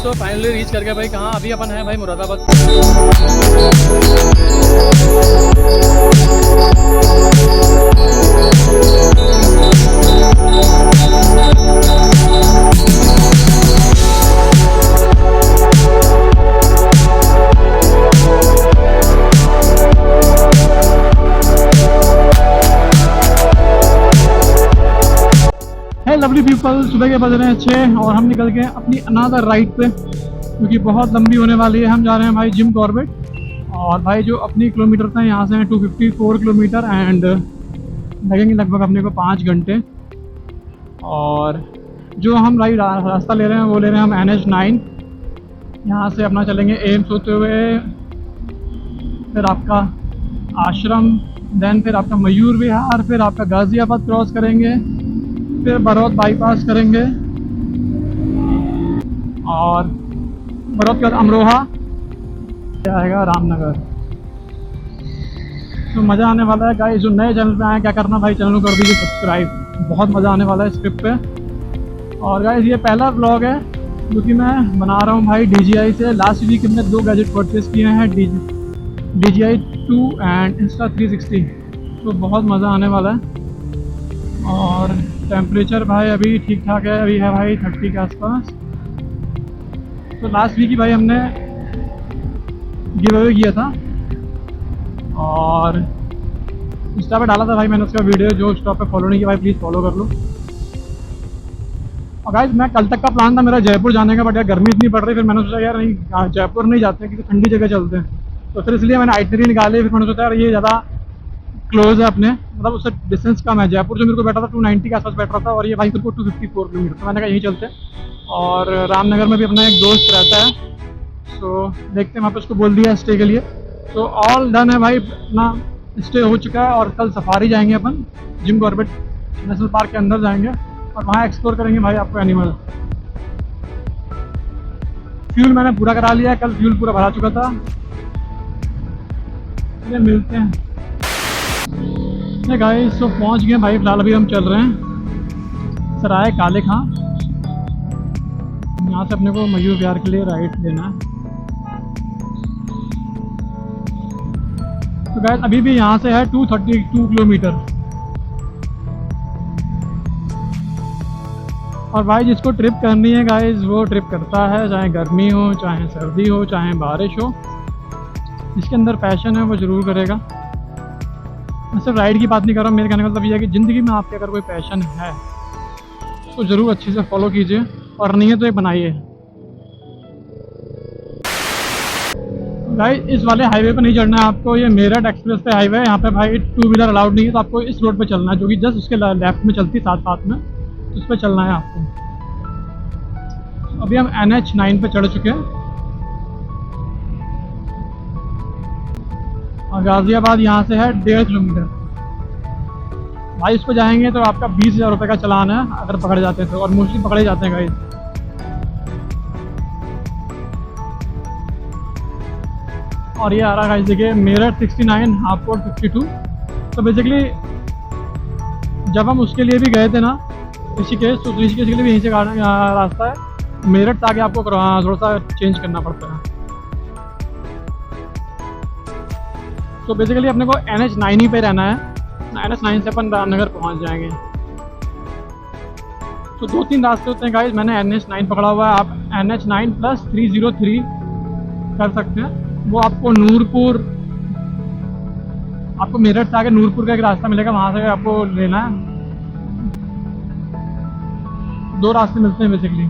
So finally reach कर गए भाई। कहाँ अभी अपन है भाई? मुरादाबाद। है लवली पीपल, सुबह के बज रहे हैं 6 और हम निकल गए अपनी अनादर राइड पे, क्योंकि बहुत लंबी होने वाली है। हम जा रहे हैं भाई जिम कॉर्बेट, और भाई जो अपनी किलोमीटर था यहाँ से 254 किलोमीटर एंड लगेंगे लगभग अपने को 5 घंटे। और जो हम रास्ता ले रहे हैं वो ले रहे हैं हम NH9। यहाँ से अपना चलेंगे एम्स होते हुए, फिर आपका आश्रम, देन फिर आपका मयूर विहार, फिर आपका गाज़ियाबाद क्रॉस करेंगे, फिर बरौत बाईपास करेंगे और बरौत के बाद अमरोहा आएगा रामनगर। तो मज़ा आने वाला है गाइस। जो नए चैनल पे आए क्या करना भाई, चैनल को कर दीजिए सब्सक्राइब। बहुत मज़ा आने वाला है इस ट्रिप पे। और गाइस ये पहला व्लॉग है जो कि मैं बना रहा हूँ भाई DJI से। लास्ट वीक हमने 2 गैजेट परचेज़ किए हैं, DJI 2 एंड Insta360। तो बहुत मज़ा आने वाला है। और टेम्परेचर भाई अभी ठीक ठाक है, अभी है भाई 30 के आसपास। तो लास्ट वीक ही भाई हमने गिव अवे किया था और इंस्टा पे डाला था भाई मैंने उसका वीडियो। जो इंस्टा पे फॉलो नहीं किया भाई प्लीज़ फॉलो कर लो। और गाइस मैं कल तक का प्लान था मेरा जयपुर जाने का, बट यार गर्मी इतनी पड़ रही, फिर मैंने सोचा यार नहीं जयपुर नहीं जाते हैं, किसी ठंडी जगह चलते हैं। तो फिर इसलिए मैंने आइटनरी निकाली। फिर मैंने सोचा यार ये ज़्यादा क्लोज है अपने, मतलब उससे डिस्टेंस कम है। जयपुर जो मेरे को बैठा था 290 के आसपास बैठ रहा था, और ये भाई मेरे को 254 किलोमीटर। तो मैंने कहा यहीं चलते हैं। और रामनगर में भी अपना एक दोस्त रहता है, तो देखते हैं, वहाँ पे उसको बोल दिया स्टे के लिए। तो ऑल डन है भाई, अपना स्टे हो चुका है। और कल सफारी जाएंगे अपन, जिम कॉर्बेट नेशनल पार्क के अंदर जाएंगे और वहाँ एक्सप्लोर करेंगे भाई आपको एनिमल। फ्यूल मैंने पूरा करा लिया है, कल फ्यूल पूरा भरा चुका था। चलिए मिलते हैं गाइस। तो पहुंच गए भाई, फिलहाल अभी हम चल रहे हैं सराय काले खां। यहाँ से अपने को मयूर विहार के लिए राइट लेना है। तो गाइस अभी भी यहाँ से है 232 किलोमीटर। और भाई जिसको ट्रिप करनी है गाइस वो ट्रिप करता है, चाहे गर्मी हो, चाहे सर्दी हो, चाहे बारिश हो। जिसके अंदर पैशन है वो ज़रूर करेगा। मैं सिर्फ राइड की बात नहीं कर रहा हूँ, मेरे कहने का मतलब ये है कि ज़िंदगी में आपके अगर कोई पैशन है तो ज़रूर अच्छे से फॉलो कीजिए, और नहीं है तो ये बनाइए। भाई इस वाले हाईवे पे नहीं चढ़ना है आपको, ये मेरठ एक्सप्रेस पे हाईवे है। यहाँ पे भाई 2 व्हीलर अलाउड नहीं है, तो आपको इस रोड पे चलना है जो कि जस्ट उसके लेफ्ट में चलती है साथ साथ में, तो उस पर चलना है आपको। अभी हम NH9 पे चढ़ चुके हैं और गाज़ियाबाद यहाँ से है 1.5 किलोमीटर। भाई इस पर जाएंगे तो आपका 20,000 रुपये का चालान है अगर पकड़े जाते हैं तो, और मोस्टली पकड़े जाते हैं गाइस। और ये आ रहा है देखिए मेरठ 69, हापुड़ 52। तो बेसिकली जब हम उसके लिए भी गए थे ना ऋषिकेश, तो ऋषिकेश के लिए भी यहीं से रास्ता है। मेरठ से आगे आपको थोड़ा सा चेंज करना पड़ता है। तो बेसिकली अपने को NH9 ही पे रहना है। NH9 से अपन रामनगर पहुंच जाएंगे। तो 2-3 रास्ते होते हैं गाइस, मैंने NH9 पकड़ा हुआ है। आप NH9 + 303 कर सकते हैं। वो आपको नूरपुर, आपको मेरठ से आगे नूरपुर का एक रास्ता मिलेगा, वहाँ से आपको लेना है। 2 रास्ते मिलते हैं बेसिकली।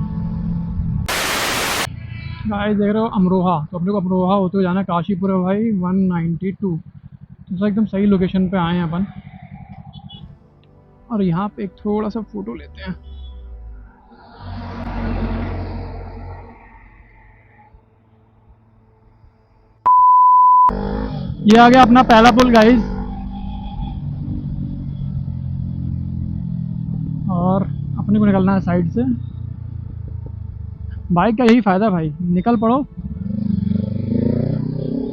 गाइस देख रहे हो अमरोहा, तो अपने को अमरोहा होते हुए जाना है काशीपुर है भाई 192। तो एकदम सही लोकेशन पे आए हैं अपन। और यहाँ पे एक थोड़ा सा फोटो लेते हैं। ये आ गया अपना पहला पुल गाइस। और अपने को निकलना है साइड से। बाइक का यही फ़ायदा भाई, निकल पड़ो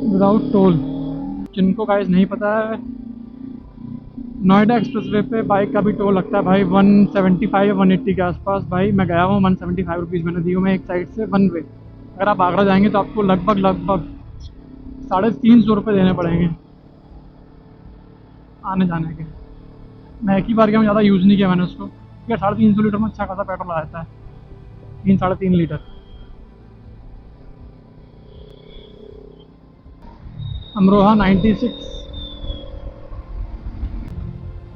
विदाउट टोल। जिनको गाइस नहीं पता है, नोएडा एक्सप्रेसवे पे बाइक का भी टोल लगता है भाई 175 या 180 के आसपास। भाई मैं गया हूँ 175 रुपीज़ मैंने दी हूँ मैं एक साइड से 1 वे। अगर आप आगरा जाएंगे तो आपको लगभग लगभग 350 रुपये देने पड़ेंगे आने जाने के। मैं एक ही बार गया हूँ, ज़्यादा यूज़ नहीं किया मैंने उसको, क्योंकि 350 लीटर में अच्छा खासा पेट्रोल आ जाता है, 3 साढ़े 3 लीटर। अमरोहा 96।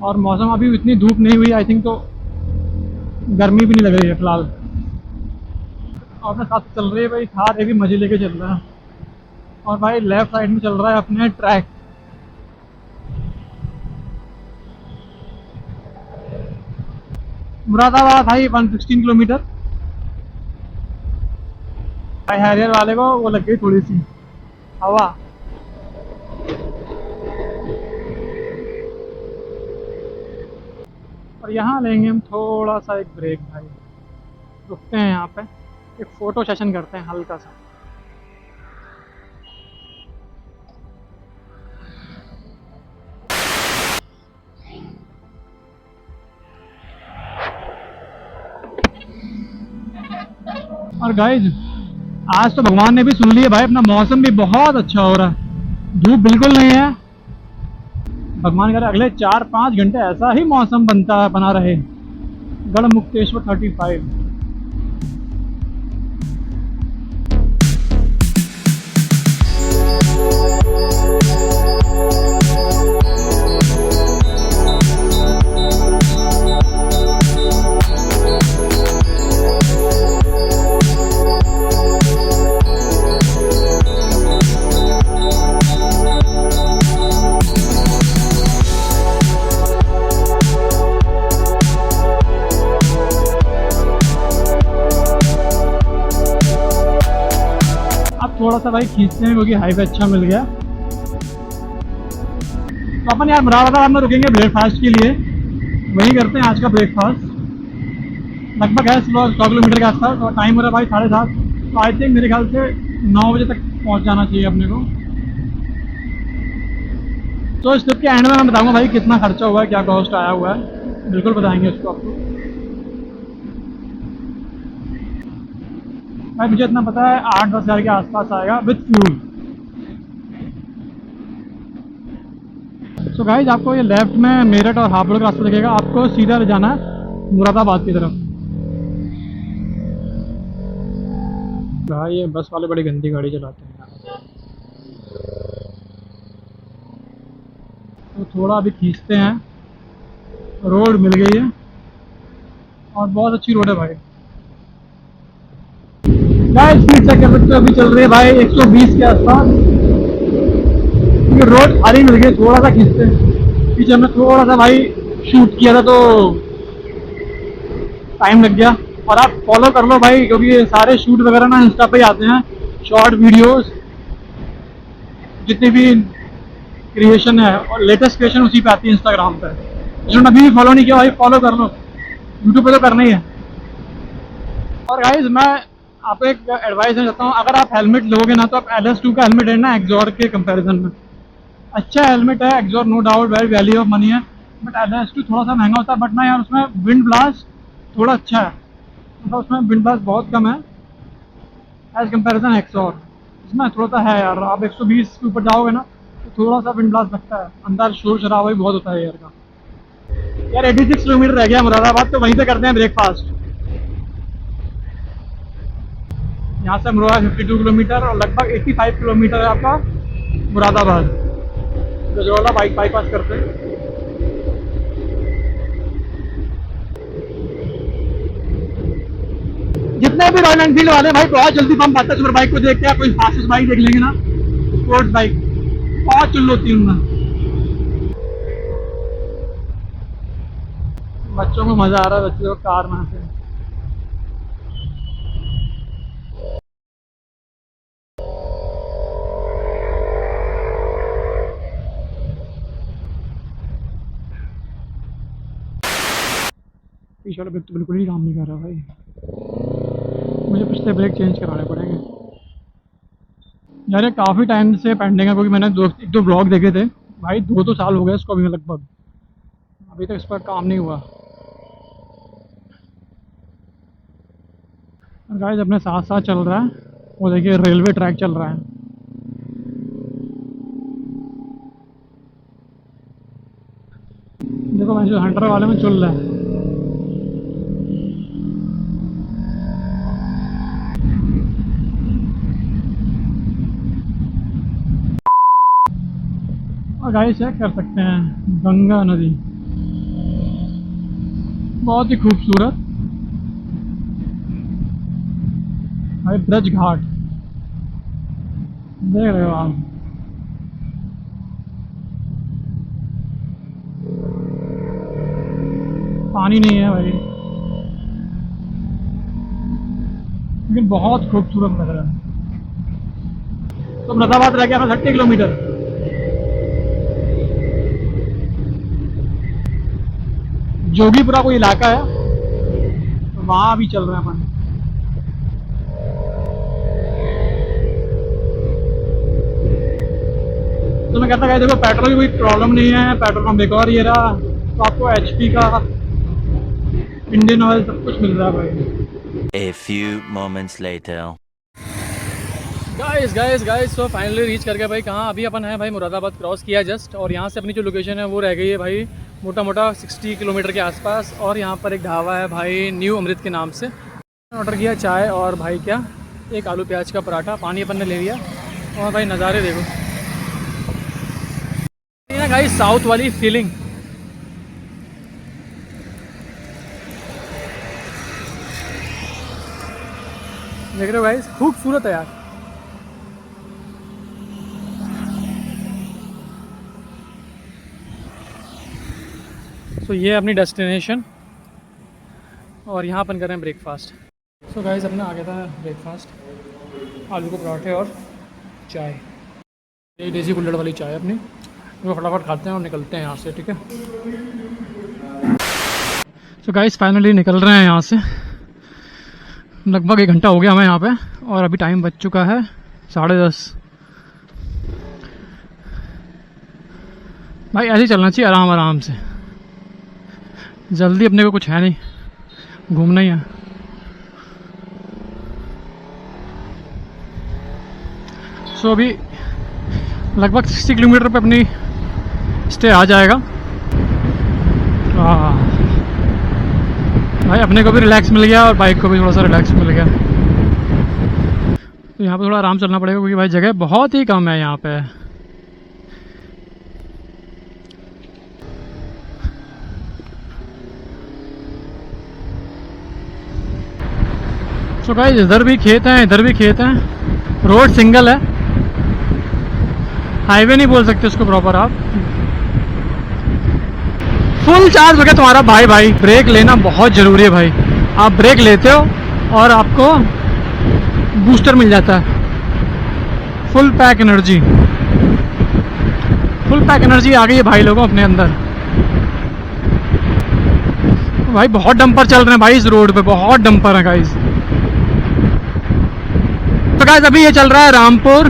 और मौसम अभी इतनी धूप नहीं हुई, आई थिंक तो गर्मी भी नहीं लग रही है फिलहाल। और अपने साथ चल रही है भाई थार, ये भी मजे लेके चल रहा है। और भाई लेफ्ट साइड में चल रहा है अपने ट्रैक। मुरादाबाद भाई 116 किलोमीटर। भाई हैरियर वाले को वो लग गई थोड़ी सी हवा। और यहाँ लेंगे हम थोड़ा सा एक ब्रेक भाई, रुकते हैं यहाँ पे, एक फ़ोटो सेशन करते हैं हल्का सा। और गाइज आज तो भगवान ने भी सुन लिया भाई, अपना मौसम भी बहुत अच्छा हो रहा है, धूप बिल्कुल नहीं है। भगवान करे अगले 4-5 घंटे ऐसा ही मौसम बना रहे। गढ़मुक्तेश्वर 35। अब थोड़ा सा भाई खींचते हैं क्योंकि हाईवे अच्छा मिल गया। तो अपन यार मुरादाबाद में रुकेंगे ब्रेकफास्ट के लिए, वहीं करते हैं आज का ब्रेकफास्ट। लगभग है 100 किलोमीटर के आसपास, और टाइम हो रहा है भाई 7:30। तो आई थिंक मेरे ख्याल से 9 बजे तक पहुंच जाना चाहिए अपने को। तो इस ट्रिप के एंड में मैं बताऊंगा भाई कितना खर्चा हुआ है, क्या कॉस्ट आया हुआ है, बिल्कुल बताएंगे उसको आपको। भाई मुझे इतना पता है 8-10 हज़ार के आसपास आएगा विथ फ्यूल। सो गाइज आपको ये लेफ्ट में मेरठ और हापुड़ का रास्ता दिखेगा, आपको सीधा ले जाना है मुरादाबाद की तरफ। भाई ये बस वाले बड़ी गंदी गाड़ी चलाते हैं यार। तो थोड़ा अभी खींचते हैं, रोड मिल गई है और बहुत अच्छी रोड है भाई। गाइस स्पीड चेक कर सकते हो, अभी चल रही है भाई 120 के आसपास, क्योंकि रोड खाली मिल गई। थोड़ा सा खींचते हैं, पीछे हमने थोड़ा सा भाई शूट किया था तो टाइम लग गया। और आप फॉलो कर लो भाई, क्योंकि ये सारे शूट वगैरह ना इंस्टा पे ही आते हैं, शॉर्ट वीडियोस जितनी भी क्रिएशन है, और लेटेस्ट क्रिएशन उसी पे आती है इंस्टाग्राम पे। जिन्होंने अभी भी फॉलो नहीं किया भाई फॉलो कर लो, यूट्यूब पे तो करना ही है। और गाइज मैं आपको एक एडवाइस देना चाहता हूँ, अगर आप हेलमेट लोगे ना तो आप LS2 का हेलमेट लेना एक्सॉर के कंपैरिजन में। अच्छा हेलमेट है Axor, no doubt very value of money है, बट LS2 थोड़ा सा महंगा होता है। बट ना यार उसमें विंड ब्लास्ट थोड़ा अच्छा है, मतलब उसमें विंड ब्लास्ट बहुत कम है एज कंपैरिजन एक्सॉर। इसमें थोड़ा सा है यार, आप 120 के ऊपर जाओगे ना तो थोड़ा सा विंड ब्लास्ट लगता है, अंदर शोर शराबा भी बहुत होता है यार का। यार 86 किलोमीटर रह गया मुरादाबाद, तो वहीं पे करते हैं ब्रेकफास्ट। यहाँ से अमरोहा 52 किलोमीटर और लगभग 85 किलोमीटर है आपका मुरादाबाद। गजरौला बाईपास करते हैं। जितने भी रॉयल एनफील्ड वाले भाई बहुत जल्दी पंप आता है सुपर बाइक को देख के। कोई फास्टेस्ट बाइक देख लेंगे ना, स्पोर्ट्स बाइक बहुत चुल्ल होती है उनमें। बच्चों को मजा आ रहा है, बच्चों को कार में से। पीछे वाला ब्रेक तो बिल्कुल ही काम नहीं कर रहा भाई, मुझे पिछले ब्रेक चेंज कराने पड़ेंगे यार। ये काफ़ी टाइम से पेंडिंग है, क्योंकि मैंने एक दो ब्लॉग देखे थे भाई, 2 साल हो गए इसको अभी लगभग, अभी तक इस पर काम नहीं हुआ। गाइस अपने साथ साथ चल रहा है वो देखिए रेलवे ट्रैक चल रहा है। देखो मैं जो हंटर वाले में चल रहा है। और गाइस चेक कर सकते हैं गंगा नदी, बहुत ही खूबसूरत भाई। ब्रज घाट देख रहे हो आप, पानी नहीं है भाई, लेकिन बहुत खूबसूरत लग रहा है। तो मुरादाबाद रह गया हमें 30 किलोमीटर। जोगीपुरा कोई इलाका है, तो वहाँ भी चल रहे हैं अपन। तो मैं कहता है देखो पेट्रोल की कोई प्रॉब्लम नहीं है, पेट्रोल पंप एक और ये रहा, तो आपको एचपी का, इंडियन ऑयल सब कुछ मिल रहा है भाई। A few moments later. Guys तो फाइनली रीच कर गया भाई। कहाँ अभी अपन है भाई, मुरादाबाद क्रॉस किया जस्ट, और यहाँ से अपनी जो लोकेशन है वो रह गई है भाई मोटा मोटा 60 किलोमीटर के आसपास। और यहाँ पर एक ढाबा है भाई न्यू अमृत के नाम से। ऑर्डर किया चाय और भाई क्या एक आलू प्याज का पराठा, पानी अपन ने ले लिया। और भाई नज़ारे देखो ना गाइस, साउथ वाली फीलिंग। देख रहे हो गाइस, खूबसूरत है यार। सो ये है अपनी डेस्टिनेशन, और यहाँ अपन कर रहे हैं ब्रेकफास्ट। सो गाइस अपना आ गया था ब्रेकफास्ट, आलू के पराठे और चाय, ये देसी कुल्हड़ वाली चाय अपनी। वो फटाफट खाते हैं और निकलते हैं यहाँ से, ठीक है। सो गाइस फाइनली निकल रहे हैं यहाँ से। लगभग 1 घंटा हो गया हमें यहाँ पे, और अभी टाइम बज चुका है 10:30। भाई ऐसे ही चलना चाहिए, आराम आराम से, जल्दी अपने को कुछ है नहीं, घूमना ही है। सो अभी लगभग 60 किलोमीटर पे अपनी स्टे आ जाएगा। भाई अपने को भी रिलैक्स मिल गया और बाइक को भी थोड़ा सा रिलैक्स मिल गया। तो यहाँ पे थोड़ा आराम चलना पड़ेगा क्योंकि भाई जगह बहुत ही कम है यहाँ पे। तो गाइस इधर भी खेत हैं, इधर भी खेत हैं। रोड सिंगल है, हाईवे नहीं बोल सकते उसको प्रॉपर आप। फुल चार्ज हो गया तुम्हारा भाई। भाई ब्रेक लेना बहुत ज़रूरी है भाई। आप ब्रेक लेते हो और आपको बूस्टर मिल जाता है। Full pack energy, full pack energy आ गई है भाई लोगों अपने अंदर। भाई बहुत डंपर चल रहे हैं भाई इस रोड पे, बहुत डंपर है गाइस। तो गाइस अभी ये चल रहा है रामपुर।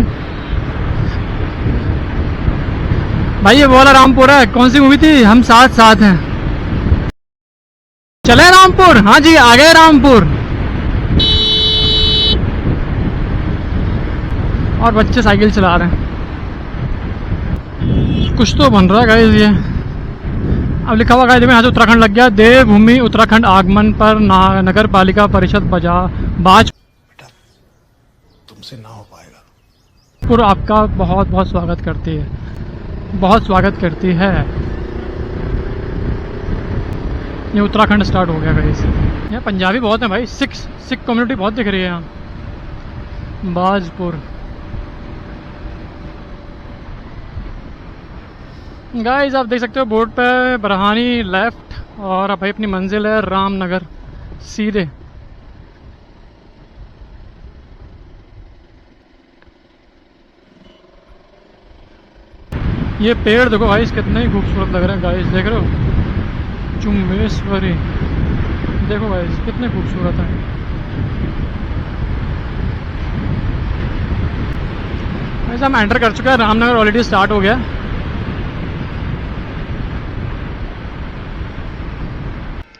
भाई ये वाला रामपुर है, कौन सी मूवी थी, हम साथ साथ हैं। चले रामपुर, हाँ जी आ गए रामपुर। और बच्चे साइकिल चला रहे हैं, कुछ तो बन रहा है गाइस ये। अब लिखा हुआ गाइस में यहाँ से उत्तराखंड लग गया। देवभूमि उत्तराखंड आगमन पर नगर पालिका परिषद बाज तुमसे ना हो पाएगा। आपका बहुत बहुत स्वागत करती है, बहुत स्वागत करती है। ये उत्तराखंड स्टार्ट हो गया गाइस। यहाँ पंजाबी बहुत है भाई, सिख कम्युनिटी बहुत दिख रही है यहाँ। बाजपुर गाइस आप देख सकते हो बोर्ड पे बरहानी लेफ्ट, और अब भाई अपनी मंजिल है रामनगर सीधे। ये पेड़ देखो भाई कितने ही खूबसूरत लग रहे हैं गाइस, देख रहे हो, चुम्बेश्वरी देखो गाइस कितने खूबसूरत हैं। वैसे हम एंटर कर चुके हैं, रामनगर ऑलरेडी स्टार्ट हो गया।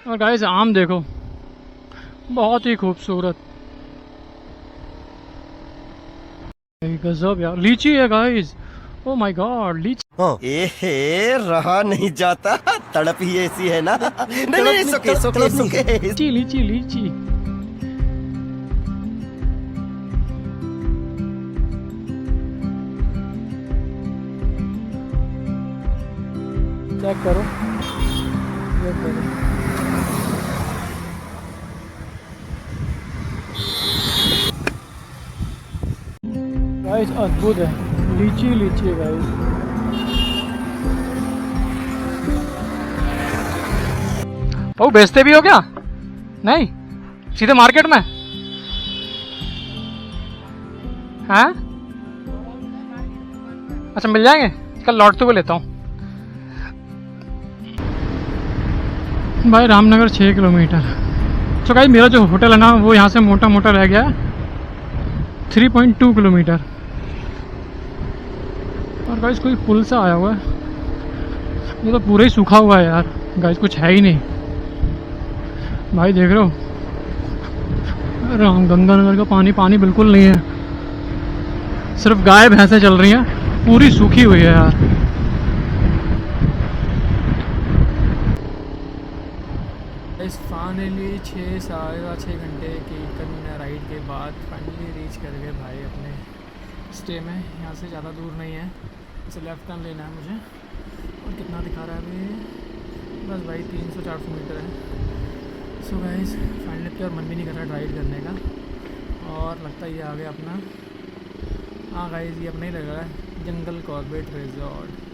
और गाइस आम देखो बहुत ही खूबसूरत। गजब यार, लीची है गाइस, ओ माय गॉड लीची। एहे रहा नहीं जाता, तड़प ही ऐसी है ना। नहीं सुके सुके सुके। लीची लीची लीची। चेक करो, चेक करो। गाइस अद्भुत है, लीची लीची है गाइस। ओ बेचते भी हो क्या? नहीं, सीधे मार्केट में? हाँ अच्छा, मिल जाएंगे, कल लौटते हुए लेता हूँ। भाई रामनगर 6 किलोमीटर। तो गाइस मेरा जो होटल है ना, वो यहाँ से मोटा मोटा रह गया है 3.2 किलोमीटर। और गाइस कोई पुल सा आया हुआ है, ये तो पूरा ही सूखा हुआ है यार गाइस, कुछ है ही नहीं। भाई देख रहे हो, राम गंगानगर का पानी पानी बिल्कुल नहीं है, सिर्फ गाय भैंसें चल रही हैं, पूरी सूखी हुई है यार। इस फाइनली 6-6.5 घंटे की कन्या राइड के बाद फाइनली रीच कर गए भाई अपने स्टे में। यहाँ से ज़्यादा दूर नहीं है, इसे लेफ़्ट टर्न लेना है मुझे। और कितना दिखा रहा है अभी? बस भाई 300-400 मीटर है। सो गाइस फाइनली पे और मन भी नहीं कर रहा ड्राइव करने का, और लगता है ये आ गया अपना। हाँ गाइस ये अपना ही लग रहा है, जंगल कॉर्बेट रिजॉर्ट।